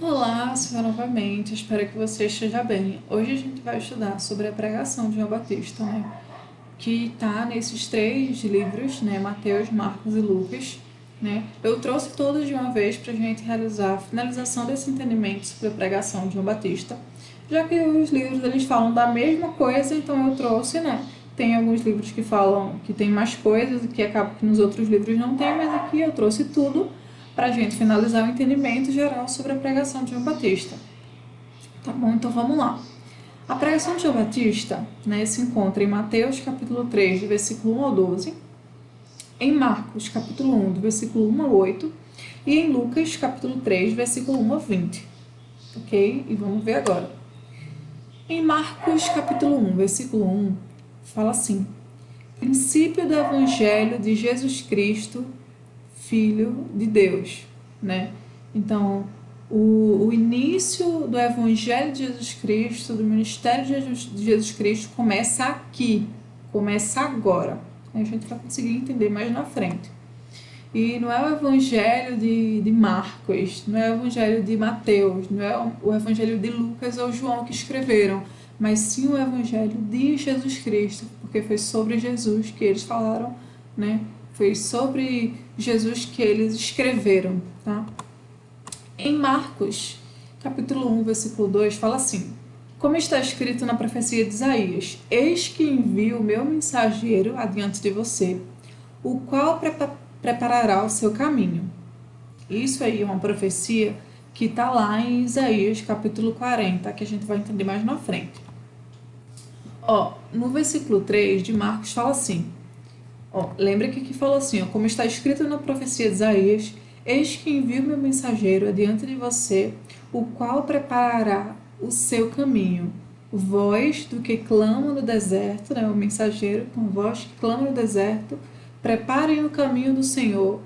Olá, senhor, novamente. Espero que você esteja bem. Hoje a gente vai estudar sobre a pregação de João Batista, né? Que está nesses três livros, né? Mateus, Marcos e Lucas, né? Eu trouxe todos de uma vez para a gente realizar a finalização desse entendimento sobre a pregação de João Batista, já que os livros eles falam da mesma coisa, então eu trouxe, né? Tem alguns livros que falam que tem mais coisas e que acaba que nos outros livros não tem, mas aqui eu trouxe tudo para a gente finalizar o entendimento geral sobre a pregação de João Batista. Tá bom? Então vamos lá. A pregação de João Batista, né, se encontra em Mateus capítulo 3, do versículo 1 ao 12, em Marcos capítulo 1, do versículo 1 ao 8, e em Lucas capítulo 3, versículo 1 ao 20. Ok? E vamos ver agora. Em Marcos capítulo 1, versículo 1, fala assim: princípio do Evangelho de Jesus Cristo, Filho de Deus, né? Então, o início do Evangelho de Jesus Cristo, do ministério de Jesus Cristo, começa aqui, começa agora. A gente vai conseguir entender mais na frente. E não é o Evangelho de Marcos, não é o Evangelho de Mateus, não é o Evangelho de Lucas ou João que escreveram, mas sim o Evangelho de Jesus Cristo, porque foi sobre Jesus que eles falaram, né? Foi sobre Jesus que eles escreveram, tá? Em Marcos, capítulo 1, versículo 2, fala assim: como está escrito na profecia de Isaías: eis que envio o meu mensageiro adiante de você, o qual preparará o seu caminho. Isso aí é uma profecia que está lá em Isaías, capítulo 40, que a gente vai entender mais na frente. No versículo 3 de Marcos fala assim: lembra que falou assim, como está escrito na profecia de Isaías: eis que envio meu mensageiro adiante de você, o qual preparará o seu caminho. Voz do que clama no deserto, né? O mensageiro com voz que clama no deserto: preparem o caminho do Senhor,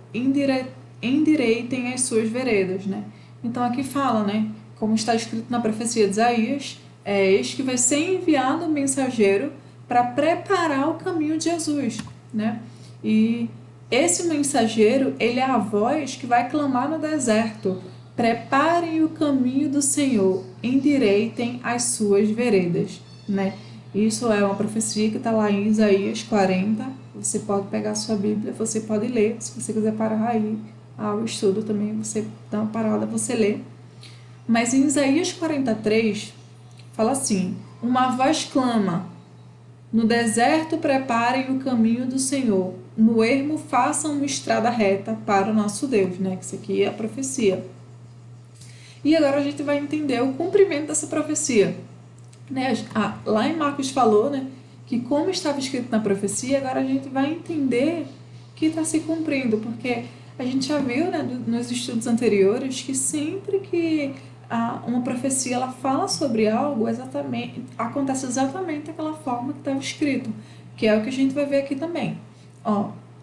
endireitem as suas veredas, né? Então aqui fala, né? Como está escrito na profecia de Isaías, eis que vai ser enviado o mensageiro para preparar o caminho de Jesus, né? E esse mensageiro, ele é a voz que vai clamar no deserto: preparem o caminho do Senhor, endireitem as suas veredas, né? Isso é uma profecia que está lá em Isaías 40. Você pode pegar a sua Bíblia, você pode ler. Se você quiser parar aí ao estudo também, você dá uma parada, você lê. Mas em Isaías 43, fala assim: uma voz clama: no deserto preparem o caminho do Senhor, no ermo façam uma estrada reta para o nosso Deus, né? Que isso aqui é a profecia. E agora a gente vai entender o cumprimento dessa profecia, né? Lá em Marcos falou, né, que como estava escrito na profecia, agora a gente vai entender que está se cumprindo, porque a gente já viu, né, nos estudos anteriores que sempre que uma profecia ela fala sobre algo, exatamente acontece exatamente daquela forma que estava escrito, que é o que a gente vai ver aqui também.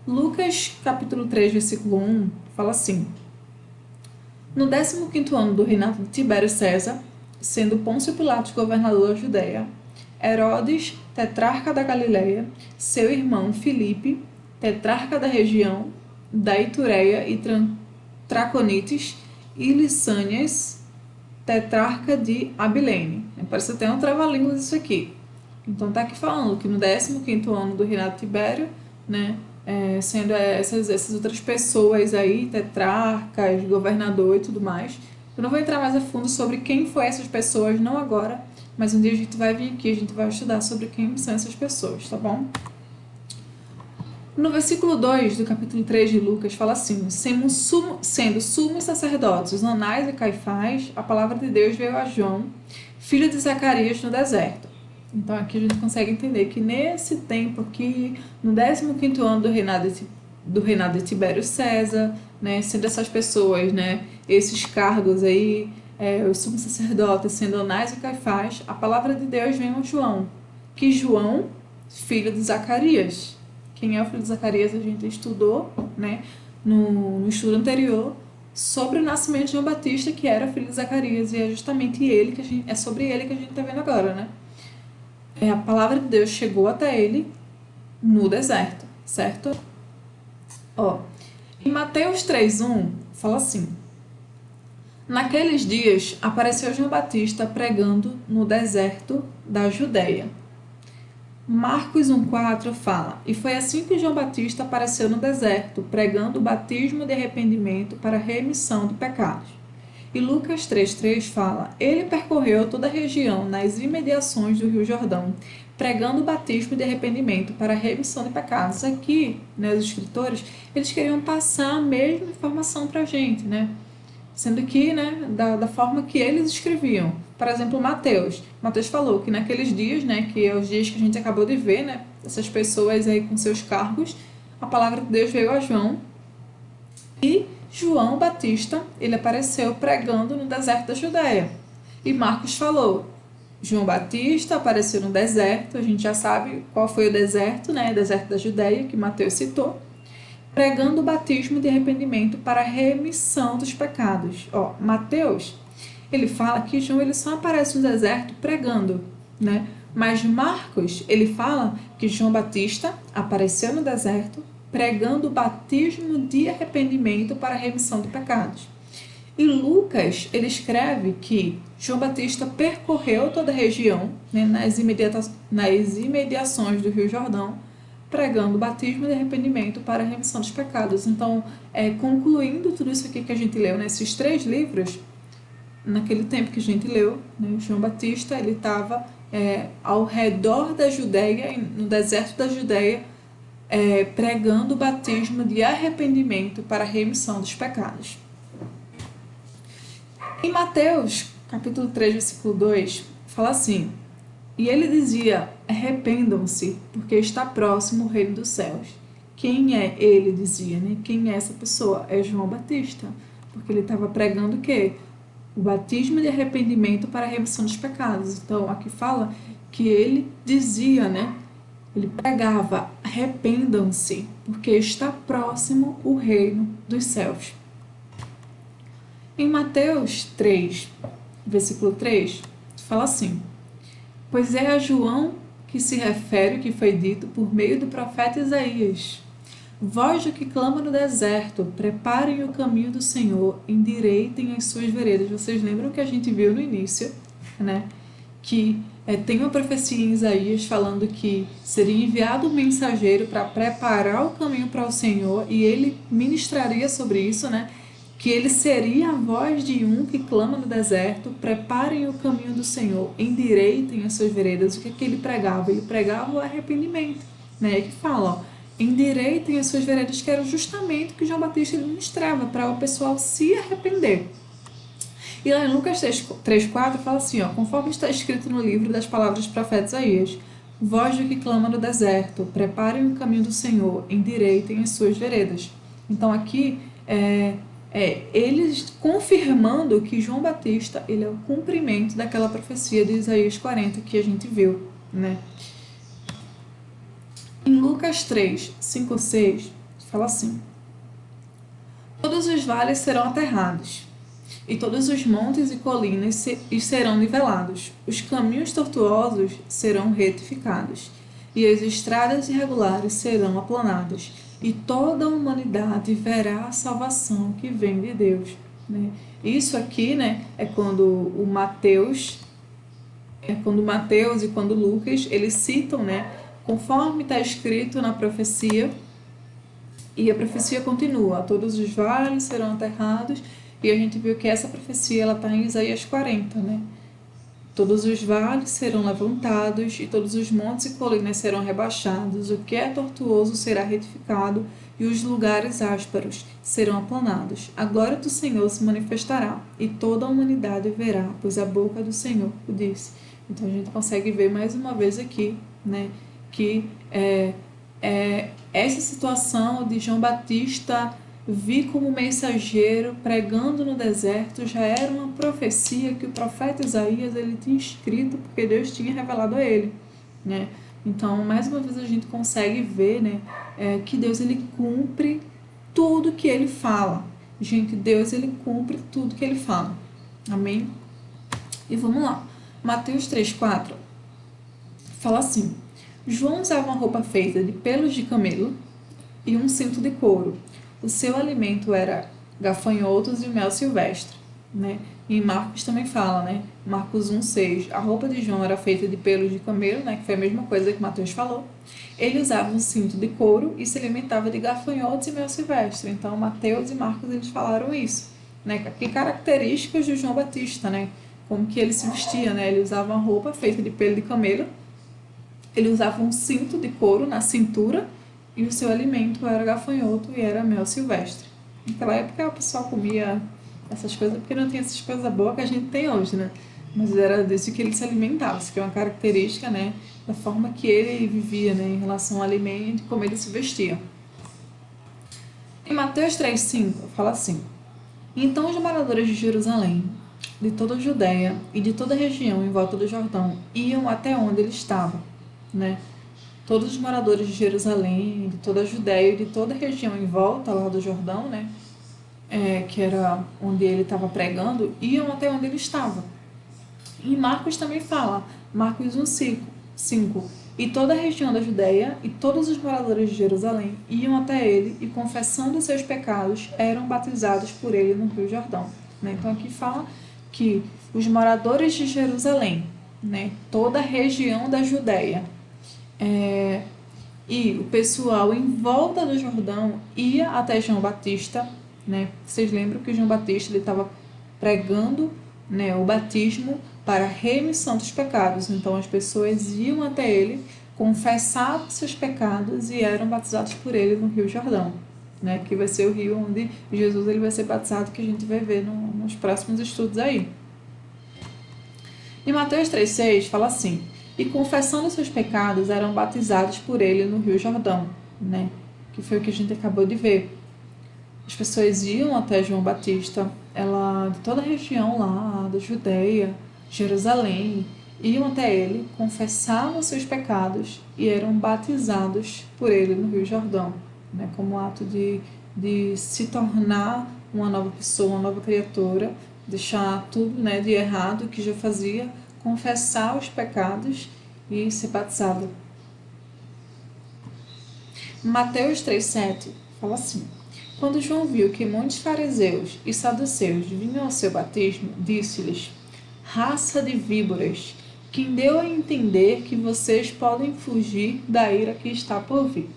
Lucas capítulo 3, versículo 1 fala assim: no 15º ano do reinado de Tibério César, sendo Pôncio Pilatos governador da Judéia, Herodes, tetrarca da Galileia, seu irmão Filipe, tetrarca da região da Itureia e Traconites, e Lissânias, tetrarca de Abilene. Parece até um trava-línguas isso aqui. Então tá aqui falando que no 15º ano do reinado de Tibério, né, sendo essas outras pessoas aí, tetrarcas, governador e tudo mais. Eu não vou entrar mais a fundo sobre quem foi essas pessoas, não agora, mas um dia a gente vai vir aqui, a gente vai estudar sobre quem são essas pessoas, tá bom? No versículo 2 do capítulo 3 de Lucas fala assim: sendo sumos sacerdotes Anás e Caifás, a palavra de Deus veio a João, filho de Zacarias, no deserto. Então aqui a gente consegue entender que nesse tempo aqui, no 15º ano do reinado de Tibério César, né, sendo essas pessoas, né, esses cargos aí, os sumos sacerdotes sendo Anás e Caifás, a palavra de Deus vem a João, que João, filho de Zacarias. Quem é o filho de Zacarias a gente estudou, né, no estudo anterior, sobre o nascimento de João Batista, que era filho de Zacarias, e é justamente ele é sobre ele que a gente está vendo agora, né? A palavra de Deus chegou até ele no deserto, certo? Em Mateus 3:1 fala assim: Naqueles dias, apareceu João Batista pregando no deserto da Judéia. Marcos 1,4 fala: E foi assim que João Batista apareceu no deserto, pregando o batismo de arrependimento para a remissão de pecados. E Lucas 3,3 fala: Ele percorreu toda a região nas imediações do Rio Jordão, pregando o batismo de arrependimento para a remissão de pecados. Aqui, né, os escritores, eles queriam passar a mesma informação para a gente, né? Sendo que, né, da forma que eles escreviam. Por exemplo, Mateus. Mateus falou que naqueles dias, né, que é os dias que a gente acabou de ver, né, essas pessoas aí com seus cargos, a palavra de Deus veio a João. E João Batista, ele apareceu pregando no deserto da Judéia. E Marcos falou, João Batista apareceu no deserto, a gente já sabe qual foi o deserto, né, o deserto da Judéia, que Mateus citou, pregando o batismo de arrependimento para a remissão dos pecados. Mateus, ele fala que João ele só aparece no deserto pregando, né? Mas Marcos, ele fala que João Batista apareceu no deserto pregando o batismo de arrependimento para a remissão de pecados. E Lucas, ele escreve que João Batista percorreu toda a região, né, nas imediações do Rio Jordão, pregando o batismo de arrependimento para a remissão dos pecados. Então, concluindo tudo isso aqui que a gente leu nesses 3 livros, naquele tempo que a gente leu, né, João Batista ele estava ao redor da Judéia, no deserto da Judéia, pregando o batismo de arrependimento para a remissão dos pecados. Em Mateus, capítulo 3, versículo 2, fala assim: E ele dizia, arrependam-se, porque está próximo o reino dos céus. Quem é ele, dizia, né? Quem é essa pessoa? É João Batista, porque ele estava pregando o quê? O batismo de arrependimento para a remissão dos pecados. Então, aqui fala que ele dizia, né? Ele pregava, arrependam-se, porque está próximo o reino dos céus. Em Mateus 3, versículo 3, fala assim: Pois é a João que se refere o que foi dito por meio do profeta Isaías. Voz do que clama no deserto, preparem o caminho do Senhor, endireitem as suas veredas. Vocês lembram que a gente viu no início, né? Que tem uma profecia em Isaías falando que seria enviado um mensageiro para preparar o caminho para o Senhor, e ele ministraria sobre isso, né? Que ele seria a voz de um que clama no deserto, preparem o caminho do Senhor, endireitem as suas veredas. O que ele pregava? Ele pregava o arrependimento, né? Que fala, endireitem as suas veredas, que era justamente o que João Batista ministrava, para o pessoal se arrepender. E lá em Lucas 3,4 fala assim, conforme está escrito no livro das palavras do profeta Isaías, voz do que clama no deserto, preparem o caminho do Senhor, endireitem as suas veredas. Então aqui eles confirmando que João Batista ele é o cumprimento daquela profecia de Isaías 40 que a gente viu, né? Em Lucas 3, 5, 6, fala assim: Todos os vales serão aterrados, e todos os montes e colinas serão nivelados, os caminhos tortuosos serão retificados, e as estradas irregulares serão aplanadas, e toda a humanidade verá a salvação que vem de Deus. Né? Isso aqui, né, é quando o Mateus e quando Lucas, eles citam, né, conforme está escrito na profecia, e a profecia continua, todos os vales serão aterrados, e a gente viu que essa profecia ela está em Isaías 40, né? Todos os vales serão levantados e todos os montes e colinas serão rebaixados, o que é tortuoso será retificado e os lugares ásperos serão aplanados. A glória do Senhor se manifestará e toda a humanidade verá, pois a boca do Senhor o disse. Então a gente consegue ver mais uma vez aqui, né, que essa situação de João Batista vir como mensageiro pregando no deserto já era uma profecia que o profeta Isaías ele tinha escrito porque Deus tinha revelado a ele, né? Então, mais uma vez a gente consegue ver, né, que Deus ele cumpre tudo que ele fala. Gente, Deus ele cumpre tudo que ele fala. Amém? E vamos lá. Mateus 3,4 fala assim: João usava uma roupa feita de pelos de camelo e um cinto de couro. O seu alimento era gafanhotos e mel silvestre. né? E em Marcos também fala, né? Marcos 1,6. A roupa de João era feita de pelos de camelo, né? Que foi a mesma coisa que Mateus falou. Ele usava um cinto de couro e se alimentava de gafanhotos e mel silvestre. Então, Mateus e Marcos, eles falaram isso, né? Que características de João Batista, né? Como que ele se vestia, né? Ele usava uma roupa feita de pelo de camelo, ele usava um cinto de couro na cintura e o seu alimento era gafanhoto e era mel silvestre. Naquela época o pessoal comia essas coisas porque não tinha essas coisas boas que a gente tem hoje, né? Mas era desse que ele se alimentava, isso que é uma característica, né, da forma que ele vivia, né, em relação ao alimento e como ele se vestia. Em Mateus 3,5 fala assim: Então os moradores de Jerusalém, de toda a Judéia e de toda a região em volta do Jordão iam até onde ele estava, né? Todos os moradores de Jerusalém, de toda a Judéia e de toda a região em volta lá do Jordão, né? Que era onde ele estava pregando, iam até onde ele estava. E Marcos também fala, Marcos 1,5: E toda a região da Judéia e todos os moradores de Jerusalém iam até ele e, confessando seus pecados, eram batizados por ele no Rio Jordão. Né? Então aqui fala que os moradores de Jerusalém, né, toda a região da Judéia, e o pessoal em volta do Jordão ia até João Batista, né? Vocês lembram que João Batista ele estava pregando, né, o batismo para a remissão dos pecados. Então as pessoas iam até ele, confessavam seus pecados e eram batizados por ele no Rio Jordão, né? Que vai ser o rio onde Jesus ele vai ser batizado, que a gente vai ver nos próximos estudos aí. E Mateus 3,6 fala assim: E confessando seus pecados, eram batizados por ele no Rio Jordão, né? Que foi o que a gente acabou de ver. As pessoas iam até João Batista, ela de toda a região lá, da Judeia, Jerusalém, iam até ele, confessavam seus pecados e eram batizados por ele no Rio Jordão, né? Como ato de se tornar uma nova pessoa, uma nova criatura, deixar tudo, né, de errado que já fazia, confessar os pecados e ser batizado. Mateus 3,7 fala assim: Quando João viu que muitos fariseus e saduceus vinham ao seu batismo, disse-lhes: Raça de víboras, quem deu a entender que vocês podem fugir da ira que está por vir?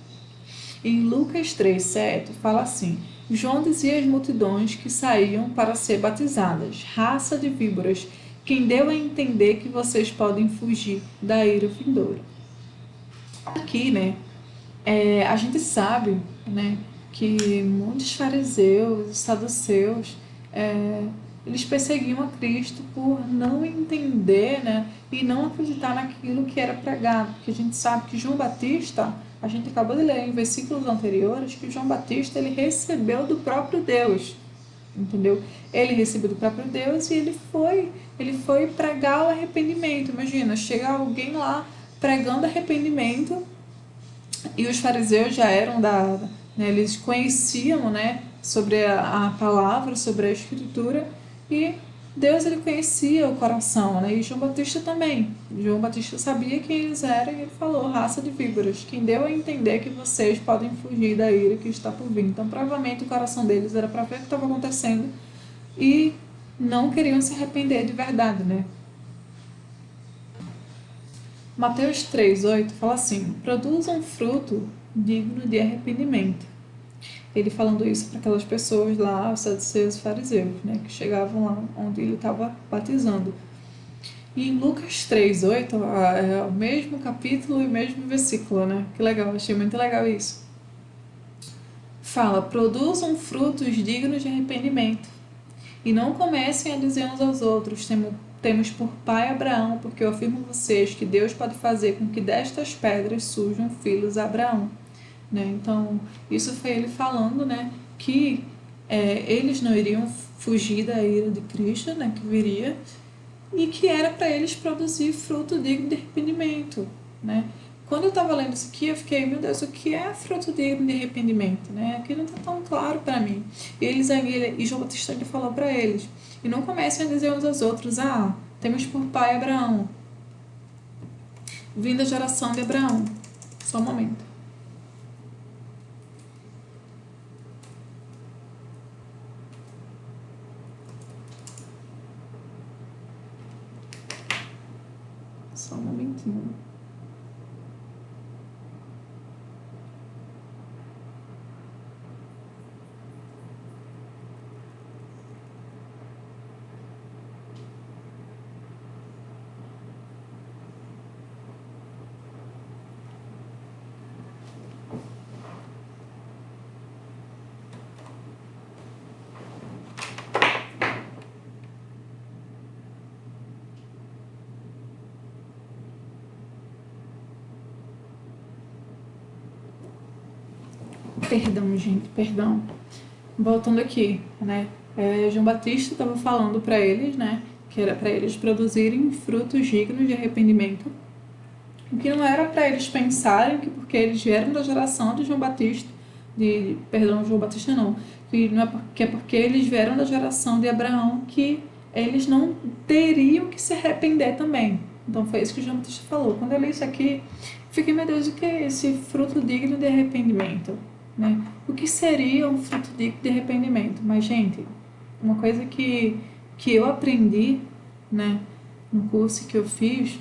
Em Lucas 3,7 fala assim: João dizia às multidões que saíam para ser batizadas: Raça de víboras, quem deu a entender que vocês podem fugir da ira vindoura? Aqui, né, a gente sabe, né, que muitos fariseus e saduceus, eles perseguiam a Cristo por não entender, né, e não acreditar naquilo que era pregado. Porque a gente sabe que João Batista, a gente acabou de ler em versículos anteriores, que João Batista ele recebeu do próprio Deus, entendeu? Ele recebeu do próprio Deus e ele foi pregar o arrependimento. Imagina, chega alguém lá pregando arrependimento e os fariseus já eram né, eles conheciam, né, sobre a palavra, sobre a escritura, e Deus ele conhecia o coração, né, e João Batista também. João Batista sabia quem eles eram e ele falou: raça de víboras, quem deu a entender que vocês podem fugir da ira que está por vir. Então provavelmente o coração deles era para ver o que estava acontecendo e não queriam se arrepender de verdade, né. Mateus 3,8 fala assim: produzam fruto digno de arrependimento. Ele falando isso para aquelas pessoas lá, os saduceus e fariseus, né, que chegavam lá onde ele estava batizando. E em Lucas 3,8 é o mesmo capítulo e o mesmo versículo, né? Que legal, achei muito legal isso. Fala: produzam frutos dignos de arrependimento. E não comecem a dizer uns aos outros: temos por pai Abraão, porque eu afirmo a vocês que Deus pode fazer com que destas pedras surjam filhos a Abraão. Né? Então, isso foi ele falando, né, que eles não iriam fugir da ira de Cristo, né, que viria, e que era para eles produzir fruto digno de arrependimento. Né? Quando eu estava lendo isso aqui, eu fiquei: meu Deus, o que é fruto digno de arrependimento? Né? Aqui não está tão claro para mim. E João Batista falou para eles: e não comecem a dizer uns aos outros: temos por pai Abraão, vindo da geração de Abraão. Só um momento. segundo. Perdão, gente, perdão. Voltando aqui, né? João Batista estava falando para eles, né? Que era para eles produzirem frutos dignos de arrependimento. O que não era para eles pensarem que porque eles vieram da geração de João Batista, João Batista não, que não é porque eles vieram da geração de Abraão que eles não teriam que se arrepender também. Então foi isso que João Batista falou. Quando eu li isso aqui, fiquei, meu Deus, o que é esse fruto digno de arrependimento? Né? O que seria um fruto digno de arrependimento? Mas, gente, uma coisa que eu aprendi, né, no curso que eu fiz,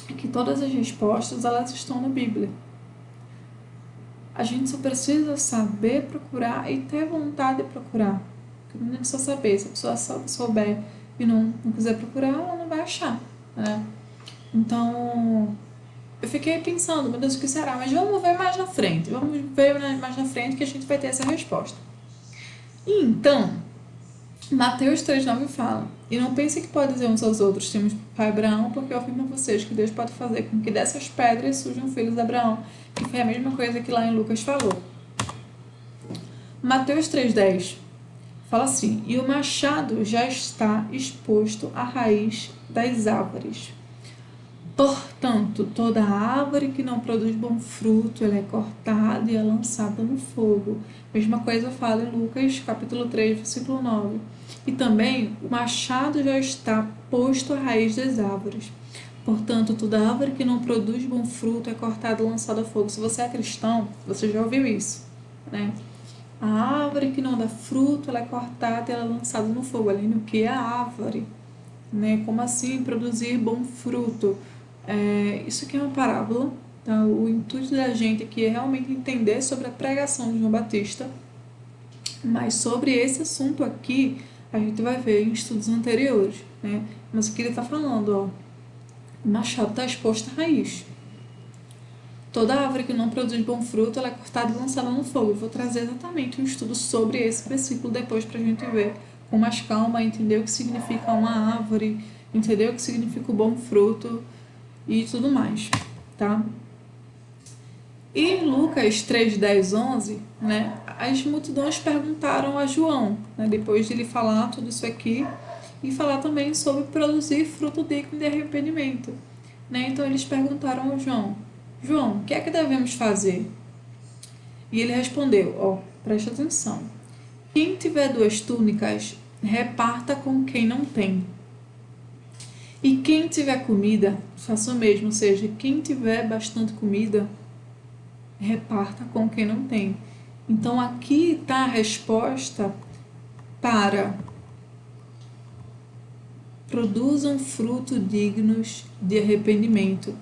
é que todas as respostas, elas estão na Bíblia. A gente só precisa saber procurar e ter vontade de procurar. Não é só saber. Se a pessoa souber e não quiser procurar, ela não vai achar, né? Então, eu fiquei pensando, meu Deus, o que será? Mas vamos ver mais na frente. Vamos ver mais na frente que a gente vai ter essa resposta. E então, Mateus 3,9 fala: E não pensem que pode dizer uns aos outros: temos pai Abraão, porque eu afirmo a vocês que Deus pode fazer com que dessas pedras surjam filhos de Abraão. Que foi a mesma coisa que lá em Lucas falou. Mateus 3,10 fala assim: E o machado já está exposto à raiz das árvores. Portanto, toda árvore que não produz bom fruto, ela é cortada e é lançada no fogo. Mesma coisa fala em Lucas, capítulo 3, versículo 9. E também, o machado já está posto à raiz das árvores. Portanto, toda árvore que não produz bom fruto é cortada e lançada ao fogo. Se você é cristão, você já ouviu isso, né? A árvore que não dá fruto, ela é cortada e ela é lançada no fogo. Além do que é a árvore, né? Como assim produzir bom fruto? Isso aqui é uma parábola, tá? O intuito da gente aqui é realmente entender sobre a pregação de João Batista, mas sobre esse assunto aqui a gente vai ver em estudos anteriores, né? Mas aqui ele está falando, ó, o machado está exposto à raiz. Toda árvore que não produz bom fruto, ela é cortada e lançada no fogo. Eu vou trazer exatamente um estudo sobre esse versículo depois para a gente ver com mais calma, entender o que significa uma árvore, entender o que significa o bom fruto e tudo mais, tá? E em Lucas 3, 10, 11, né, as multidões perguntaram a João, né, depois de ele falar tudo isso aqui, e falar também sobre produzir fruto digno de arrependimento. Né? Então eles perguntaram ao João: João, o que é que devemos fazer? E ele respondeu: preste atenção. Quem tiver 2 túnicas, reparta com quem não tem. E quem tiver comida, faça o mesmo, ou seja, quem tiver bastante comida, reparta com quem não tem. Então aqui está a resposta para produzam frutos dignos de arrependimento.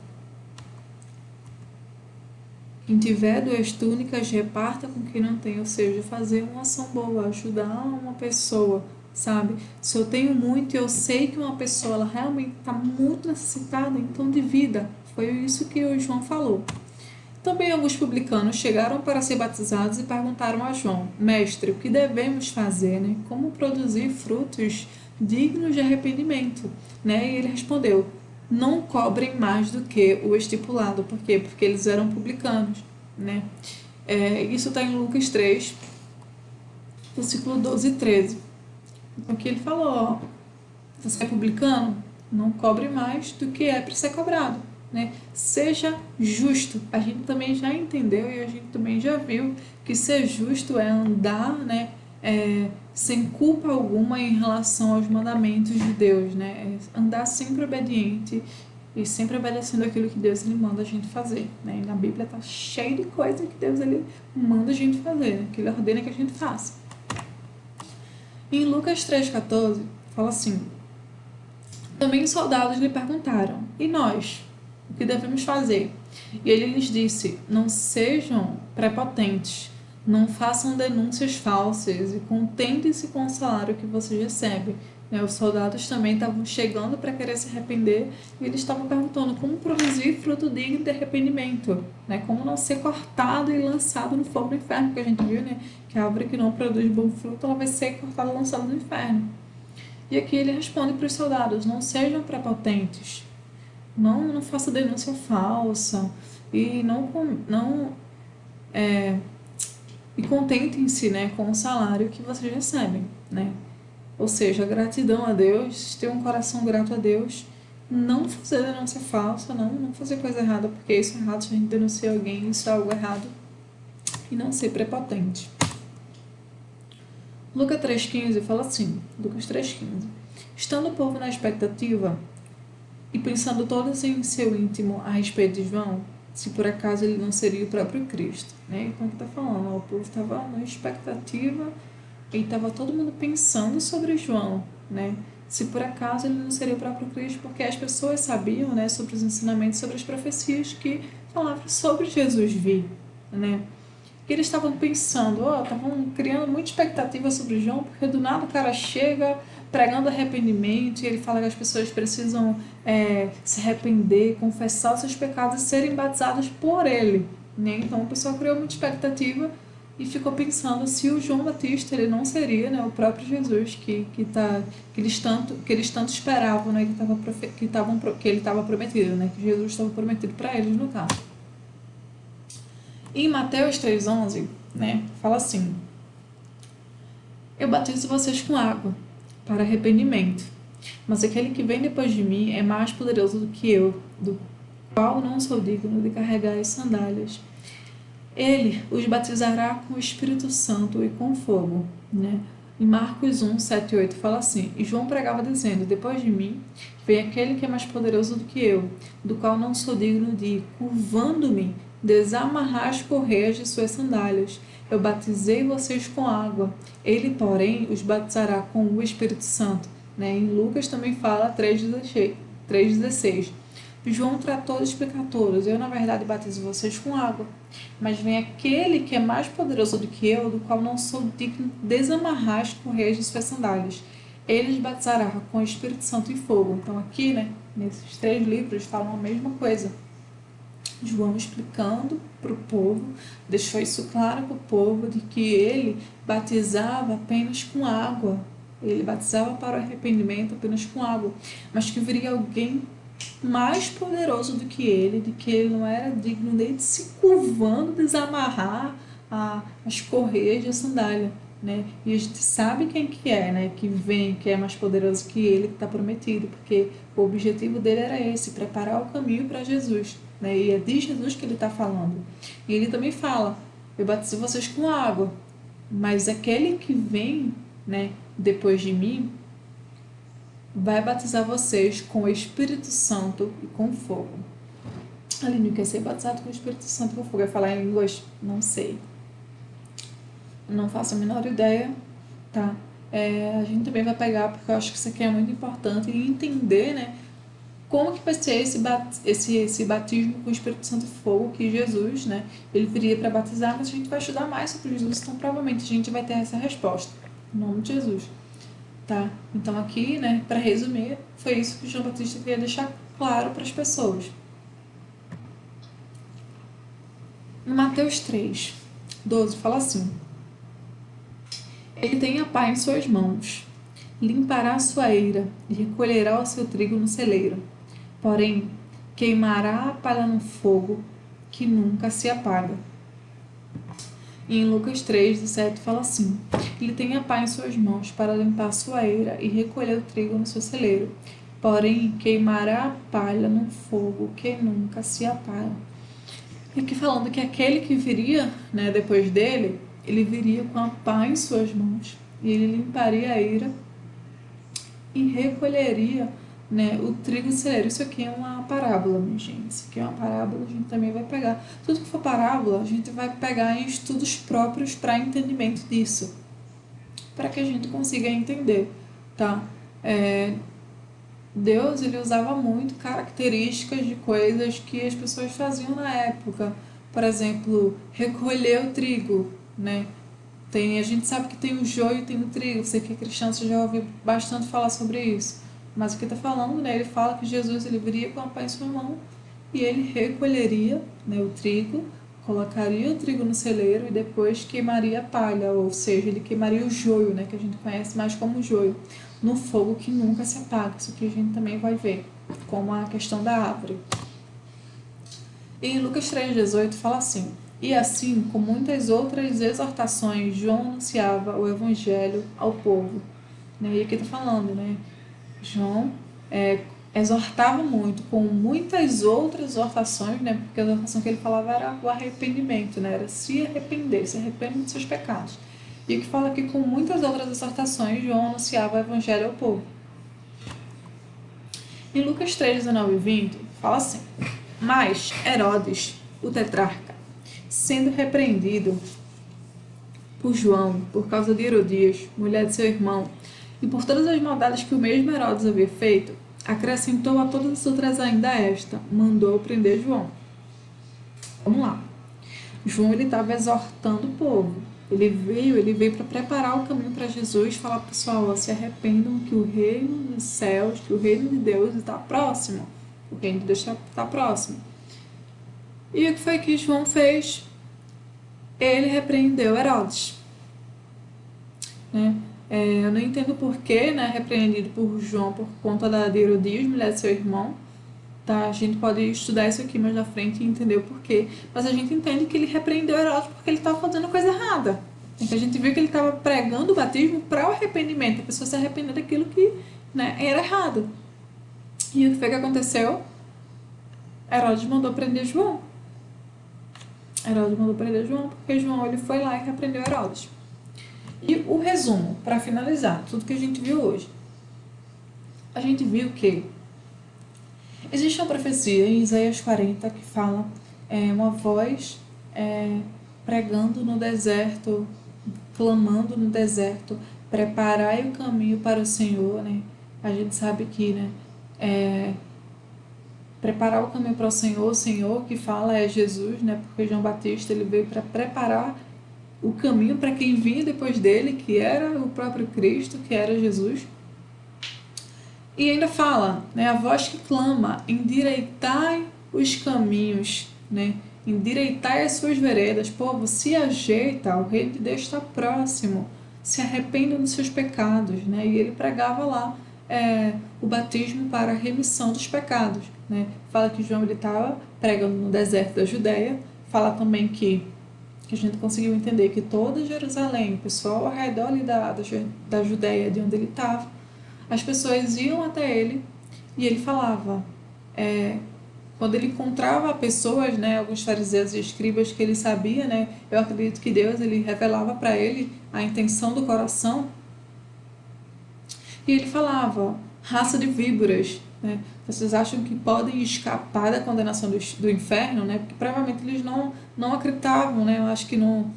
Quem tiver 2 túnicas, reparta com quem não tem, ou seja, fazer uma ação boa, ajudar uma pessoa, sabe? Se eu tenho muito e eu sei que uma pessoa ela realmente está muito necessitada, então divida. Foi isso que o João falou. Também alguns publicanos chegaram para ser batizados e perguntaram a João: Mestre, o que devemos fazer, né? Como produzir frutos dignos de arrependimento? Né? E ele respondeu: não cobrem mais do que o estipulado. Por quê? Porque eles eram publicanos, né? Isso está em Lucas 3, versículo 12 e 13. Então aqui ele falou: você é publicano? Não cobre mais do que é para ser cobrado. Né? Seja justo. A gente também já entendeu e a gente também já viu que ser justo é andar, né, sem culpa alguma em relação aos mandamentos de Deus, né? É andar sempre obediente e sempre obedecendo aquilo que Deus ele manda a gente fazer, né? E na Bíblia tá cheio de coisa que Deus ele manda a gente fazer, né? Que ele ordena que a gente faça. Em Lucas 3,14 fala assim: também os soldados lhe perguntaram: e nós? o que devemos fazer. E ele lhes disse: não sejam prepotentes, não façam denúncias falsas e contentem-se com o salário que vocês recebem. Os soldados também estavam chegando para querer se arrepender e eles estavam perguntando como produzir fruto digno de arrependimento, como não ser cortado e lançado no fogo do inferno, porque a gente viu, que a árvore que não produz bom fruto, ela vai ser cortada e lançada no inferno. E aqui ele responde para os soldados: não sejam prepotentes, não façam denúncia falsa e e contentem-se, com o salário que vocês recebem, Ou seja, gratidão a Deus, ter um coração grato a Deus, não fazer denúncia falsa, não fazer coisa errada, porque isso é errado. Se a gente denuncia alguém, isso é algo errado, e não ser prepotente. Lucas 3,15 fala assim, Lucas 3,15: estando o povo na expectativa e pensando todos em seu íntimo a respeito de João, se por acaso ele não seria o próprio Cristo, Então aqui está falando, o povo estava na expectativa e estava todo mundo pensando sobre João, Se por acaso ele não seria o próprio Cristo, porque as pessoas sabiam, sobre os ensinamentos, sobre as profecias que falavam sobre Jesus vir, Que eles estavam pensando, estavam criando muita expectativa sobre João, porque do nada o cara chega pregando arrependimento e ele fala que as pessoas precisam se arrepender, confessar os seus pecados e serem batizados por ele, Então o pessoal criou muita expectativa e ficou pensando se o João Batista ele não seria, o próprio Jesus que eles tanto esperavam, que ele estava prometido, que Jesus estava prometido para eles no caso. E em Mateus 3,11, fala assim: eu batizo vocês com água para arrependimento, mas aquele que vem depois de mim é mais poderoso do que eu, do qual não sou digno de carregar as sandálias. Ele os batizará com o Espírito Santo e com fogo, Em Marcos 1, 7 e 8 fala assim: e João pregava dizendo: depois de mim vem aquele que é mais poderoso do que eu, do qual não sou digno de, curvando-me, desamarrar as correias de suas sandálias. Eu batizei vocês com água, ele, porém, os batizará com o Espírito Santo. Em Lucas também fala 3,16: João tratou de explicar todos: eu na verdade batizo vocês com água, mas vem aquele que é mais poderoso do que eu, do qual não sou digno de desamarrar as correias de suas sandálias. Ele os batizará com o Espírito Santo e fogo. Então aqui, nesses 3 livros falam a mesma coisa. João explicando para o povo, deixou isso claro para o povo, de que ele batizava apenas com água. Ele batizava para o arrependimento apenas com água, mas que viria alguém mais poderoso do que ele, de que ele não era digno nem de se curvando, desamarrar as correias de sandália, E a gente sabe quem que é, que vem, que é mais poderoso que ele, que está prometido, porque o objetivo dele era esse, preparar o caminho para Jesus, E é de Jesus que ele está falando. E ele também fala: eu batizo vocês com água, mas aquele que vem, depois de mim, vai batizar vocês com o Espírito Santo e com fogo. Aline, quer ser batizado com o Espírito Santo e com fogo? Vai falar em línguas? Não sei. Não faço a menor ideia, tá? A gente também vai pegar, porque eu acho que isso aqui é muito importante, e entender, como que vai ser esse batismo com o Espírito Santo e fogo que Jesus, ele viria para batizar, mas a gente vai estudar mais sobre Jesus, então provavelmente a gente vai ter essa resposta. Em nome de Jesus. Tá? Então aqui, para resumir, foi isso que João Batista queria deixar claro para as pessoas. Em Mateus 3, 12 fala assim: ele tem a pá em suas mãos, limpará a sua eira e recolherá o seu trigo no celeiro, porém queimará a palha no fogo que nunca se apaga. E em Lucas 3, 17 fala assim: ele tem a pá em suas mãos para limpar a sua eira e recolher o trigo no seu celeiro, porém queimará a palha no fogo que nunca se apaga. E aqui falando que aquele que viria, depois dele, ele viria com a pá em suas mãos e ele limparia a eira e recolheria, o trigo no celeiro. Isso aqui é uma parábola, minha gente. Isso aqui é uma parábola, a gente também vai pegar. Tudo que for parábola, a gente vai pegar em estudos próprios para entendimento disso, para que a gente consiga entender, tá? Deus ele usava muito características de coisas que as pessoas faziam na época. Por exemplo, recolher o trigo, né? A gente sabe que tem o joio e tem o trigo. Você que é cristão, você já ouviu bastante falar sobre isso. Mas o que está falando, né? Ele fala que Jesus ele viria com a pá em sua mão e ele recolheria, né, o trigo, colocaria o trigo no celeiro e depois queimaria a palha, ou seja, ele queimaria o joio, né, que a gente conhece mais como joio, no fogo que nunca se apaga. Isso que a gente também vai ver, como a questão da árvore. E em Lucas 3,18 fala assim: E assim, com muitas outras exortações, João anunciava o evangelho ao povo. Né? E aqui está falando, né? João exortava muito, com muitas outras exortações, né? Porque a exortação que ele falava era o arrependimento, né? Era se arrepender, se arrepende dos seus pecados. E o que fala aqui, com muitas outras exortações, João anunciava o evangelho ao povo. Em Lucas 3, 19 e 20, fala assim: Mas Herodes, o tetrarca, sendo repreendido por João, por causa de Herodias, mulher de seu irmão, e por todas as maldades que o mesmo Herodes havia feito, acrescentou a todas as outras ainda esta: mandou prender João. Vamos lá. João ele estava exortando o povo. Ele veio para preparar o caminho para Jesus, falar para o pessoal: ó, se arrependam que o reino dos céus, que o reino de Deus está próximo. O reino de Deus está próximo. E o que foi que João fez? Ele repreendeu Herodes. Né? Eu não entendo porquê, né, repreendido por João por conta de Herodias, mulher de seu irmão. Tá? A gente pode estudar isso aqui mais na frente e entender o porquê. Mas a gente entende que ele repreendeu Herodes porque ele estava fazendo coisa errada. Então a gente viu que ele estava pregando o batismo para o arrependimento. A pessoa se arrepender daquilo que, né, era errado. E o que foi que aconteceu? Herodes mandou prender João. Herodes mandou prender João porque João ele foi lá e repreendeu Herodes. E o resumo, para finalizar, tudo que a gente viu hoje. A gente viu que existe uma profecia em Isaías 40 que fala uma voz pregando no deserto, clamando no deserto: preparai o caminho para o Senhor, né? A gente sabe que, né, preparar o caminho para o Senhor que fala é Jesus, né? Porque João Batista ele veio para preparar o caminho para quem vinha depois dele, que era o próprio Cristo, que era Jesus. E ainda fala, né, a voz que clama: endireitai os caminhos, né? Endireitai as suas veredas. Povo, se ajeita, o reino de Deus está próximo. Se arrependam dos seus pecados, né? E ele pregava lá o batismo para a remissão dos pecados, né? Fala que João estava pregando no deserto da Judéia. Fala também que a gente conseguiu entender que toda Jerusalém, o pessoal ao redor ali da Judéia, de onde ele estava, as pessoas iam até ele e ele falava. Quando ele encontrava pessoas, né, alguns fariseus e escribas que ele sabia, né, eu acredito que Deus ele revelava para ele a intenção do coração. E ele falava: raça de víboras, né? Vocês acham que podem escapar da condenação do inferno, né? Porque provavelmente eles não acreditavam, né? Eu acho que no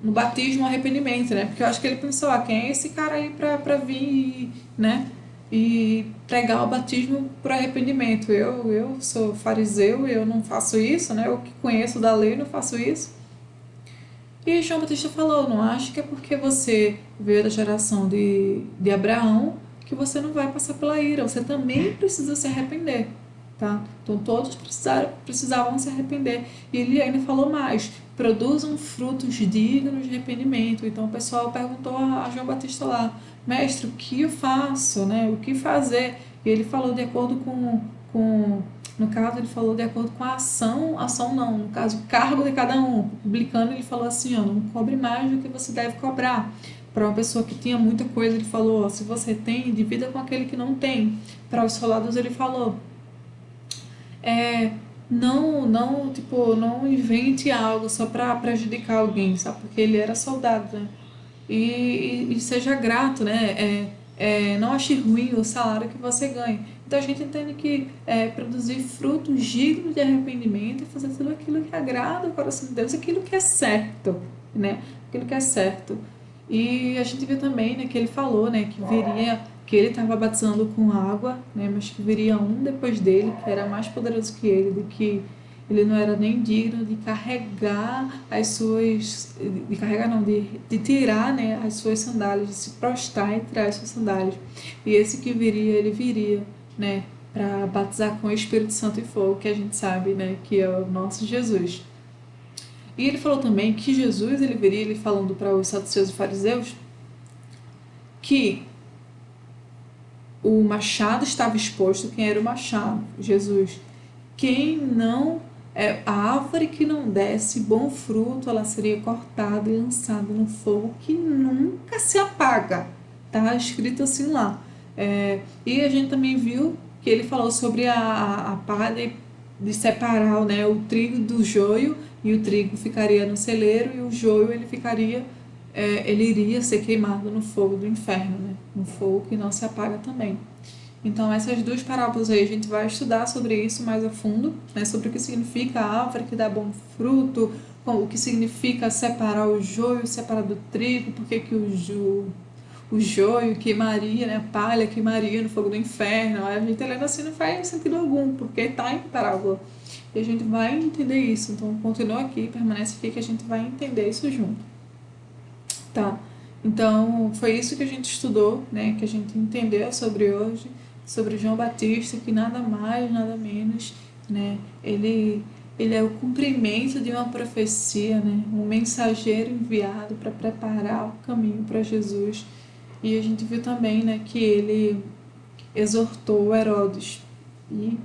batismo, arrependimento, né? Porque eu acho que ele pensou: quem é esse cara aí para vir, né? E pregar o batismo por arrependimento? Eu sou fariseu, eu não faço isso, né? Eu que conheço da lei não faço isso. E João Batista falou: não acho que é porque você veio da geração de Abraão que você não vai passar pela ira. Você também precisa se arrepender. Tá? Então todos precisavam se arrepender. E ele ainda falou mais: produzam frutos dignos de arrependimento. Então o pessoal perguntou a João Batista lá: mestre, o que eu faço? Né? O que fazer? E ele falou de acordo com no caso, ele falou de acordo com a ação não, no caso, o cargo de cada um. O publicano, ele falou assim: não cobre mais do que você deve cobrar. Para uma pessoa que tinha muita coisa, ele falou: se você tem, divida com aquele que não tem. Para os soldados, ele falou: não invente algo só para prejudicar alguém, sabe? Porque ele era soldado, né? E seja grato, né? Não ache ruim o salário que você ganha. Então a gente entende que produzir frutos dignos de arrependimento e fazer tudo aquilo que agrada o coração de Deus, aquilo que é certo, né? Aquilo que é certo. E a gente viu também, né, que ele falou, né, que ele estava batizando com água, né, mas que viria um depois dele, que era mais poderoso que ele, de que ele não era nem digno de carregar as suas, de carregar não, de tirar, né, as suas sandálias, de se prostrar e tirar as suas sandálias. E esse que viria, ele viria, né, para batizar com o Espírito Santo e fogo, que a gente sabe, né, que é o nosso Jesus. E ele falou também que Jesus, ele viria, ele falando para os saduceus e fariseus, que o machado estava exposto. Quem era o machado? Jesus. Quem não a árvore que não desse bom fruto, ela seria cortada e lançada no fogo que nunca se apaga. Tá escrito assim lá. E a gente também viu que ele falou sobre a palha de separar, né, o trigo do joio, e o trigo ficaria no celeiro e o joio ele ficaria, ele iria ser queimado no fogo do inferno, né, no fogo que não se apaga também. Então essas duas parábolas aí a gente vai estudar sobre isso mais a fundo, né, sobre o que significa a árvore que dá bom fruto, o que significa separar o joio, separar do trigo, porque que o joio queimaria, né, a palha queimaria no fogo do inferno. A gente lendo assim não faz sentido algum, porque está em parábola. E a gente vai entender isso. Então continua aqui, permanece aqui que a gente vai entender isso junto. Tá? Então foi isso que a gente estudou, né, que a gente entendeu sobre hoje, sobre João Batista, que nada mais, nada menos, né, ele é o cumprimento de uma profecia, né, um mensageiro enviado para preparar o caminho para Jesus. E a gente viu também, né, que ele exortou Herodes. E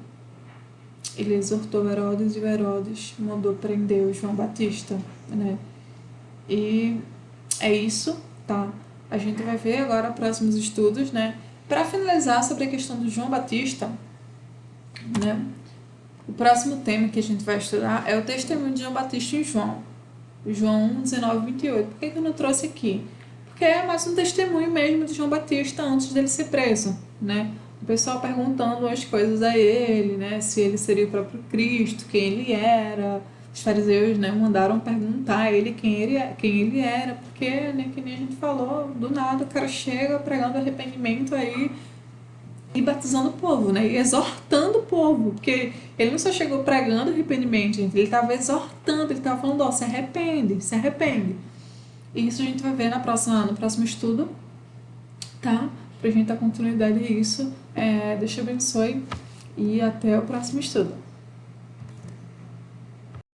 ele exortou Herodes e o Herodes mandou prender o João Batista, né? E é isso, tá? A gente vai ver agora próximos estudos, né? Para finalizar sobre a questão do João Batista, né? O próximo tema que a gente vai estudar é o testemunho de João Batista em João. João 1, 19 e 28. Por que eu não trouxe aqui? Porque é mais um testemunho mesmo de João Batista antes dele ser preso, né? O pessoal perguntando as coisas a ele, né? Se ele seria o próprio Cristo, quem ele era. Os fariseus, né, mandaram perguntar a ele quem ele era, porque, né, que nem a gente falou, do nada o cara chega pregando arrependimento aí e batizando o povo, né, e exortando o povo, porque ele não só chegou pregando arrependimento, gente, ele estava exortando, ele estava falando, ó, se arrepende, se arrepende. E isso a gente vai ver no próximo estudo, tá? Pra gente dar continuidade a isso. Deus te abençoe e até o próximo estudo.